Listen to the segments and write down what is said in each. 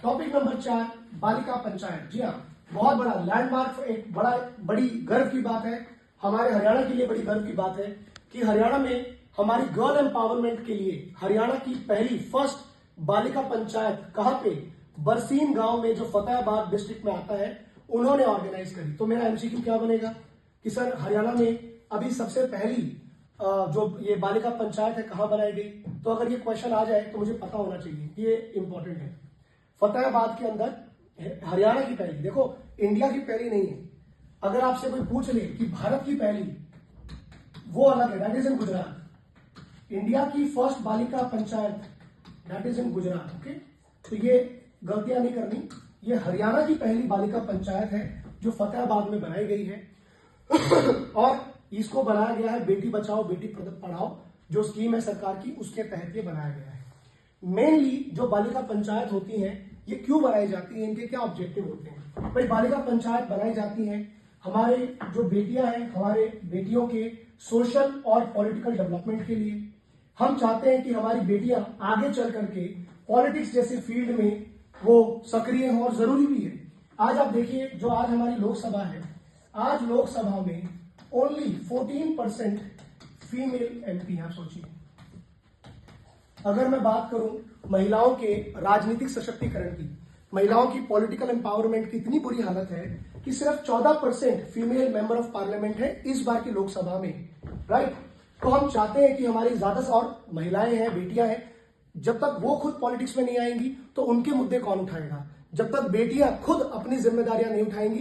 Topic number 4, बालिका पंचायत। जी हाँ, बहुत बड़ा लैंडमार्क, एक बड़ी गर्व की बात है, हमारे हरियाणा के लिए बड़ी गर्व की बात है कि हरियाणा में हमारी गर्ल एम्पावरमेंट के लिए हरियाणा की पहली फर्स्ट बालिका पंचायत कहाँ पे, बरसीन गांव में, जो फतेहाबाद डिस्ट्रिक्ट में आता है, उन्होंने ऑर्गेनाइज करी। तो मेरा एमसीक्यू क्या बनेगा कि सर हरियाणा में अभी सबसे पहली जो ये बालिका पंचायत है कहाँ बनाई गई। तो अगर ये क्वेश्चन आ जाए तो मुझे पता होना चाहिए, ये इंपॉर्टेंट है। फतेहाबाद के अंदर हरियाणा की पहली, देखो इंडिया की पहली नहीं है, अगर आपसे कोई पूछ ले कि भारत की पहली, वो अलग है, that is in Gujarat. India की फर्स्ट बालिका panchayat that is in Gujarat. Okay, तो ये गलतियां नहीं करनी, ये हरियाणा की पहली बालिका पंचायत है जो फतेहाबाद में बनाई गई है और इसको बनाया गया है बेटी बचाओ बेटी पढ़ाओ जो स्कीम है सरकार की, उसके तहत ये बनाया गया है। मेनली जो बालिका पंचायत होती हैं ये क्यों बनाई जाती है, इनके क्या ऑब्जेक्टिव होते हैं। भाई बालिका पंचायत बनाई जाती है हमारे जो बेटियां हैं, हमारे बेटियों के सोशल और पॉलिटिकल डेवलपमेंट के लिए। हम चाहते हैं कि हमारी बेटियां आगे चल करके पॉलिटिक्स जैसे फील्ड में वो सक्रिय हो, और जरूरी भी है। आज आप देखिए जो आज हमारी लोकसभा है, आज लोकसभा में ओनली 14% फीमेल एमपी। आप सोचिए, अगर मैं बात करूं महिलाओं के राजनीतिक सशक्तिकरण की, महिलाओं की पॉलिटिकल एम्पावरमेंट की इतनी बुरी हालत है कि सिर्फ 14% फीमेल मेंबर ऑफ पार्लियामेंट है इस बार की लोकसभा में, राइट। तो हम चाहते हैं कि हमारी ज्यादा से और महिलाएं हैं, बेटियां हैं, जब तक वो खुद पॉलिटिक्स में नहीं आएंगी तो उनके मुद्दे कौन उठाएगा। जब तक बेटियां खुद अपनी जिम्मेदारियां नहीं उठाएंगी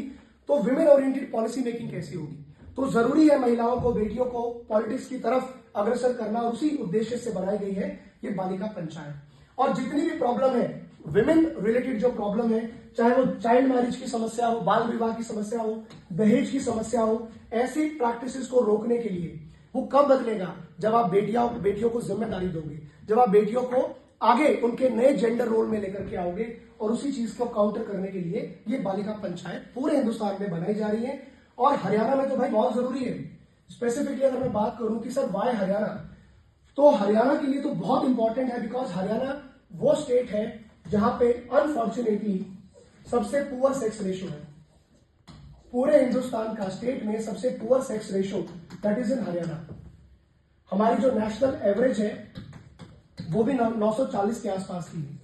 तो विमेन ओरिएंटेड पॉलिसी मेकिंग कैसी होगी। तो जरूरी है महिलाओं को, बेटियों को पॉलिटिक्स की तरफ अग्रसर करना, और उसी उद्देश्य से बनाई गई है ये बालिका पंचायत। और जितनी भी प्रॉब्लम है विमेन रिलेटेड, जो प्रॉब्लम है, चाहे वो चाइल्ड मैरिज की समस्या हो, बाल विवाह की समस्या हो, दहेज की समस्या हो, ऐसी प्रैक्टिसेस को रोकने के लिए वो कब बदलेगा, जब आप बेटियों को जिम्मेदारी दोगे, जब आप बेटियों को आगे उनके नए जेंडर रोल में लेकर के आओगे। और उसी चीज को काउंटर करने के लिए ये बालिका पंचायत पूरे हिंदुस्तान में बनाई जा रही है, और हरियाणा में तो भाई बहुत जरूरी है। स्पेसिफिकली अगर मैं बात करूं कि सर वाई हरियाणा, तो हरियाणा के लिए तो बहुत इंपॉर्टेंट है, बिकॉज हरियाणा वो स्टेट है जहां पे अनफॉर्चुनेटली सबसे पुअर सेक्स रेशियो है। पूरे हिंदुस्तान का स्टेट में सबसे poor sex ratio that is in Haryana. हमारी जो नेशनल एवरेज है वो भी 940 के आसपास की है।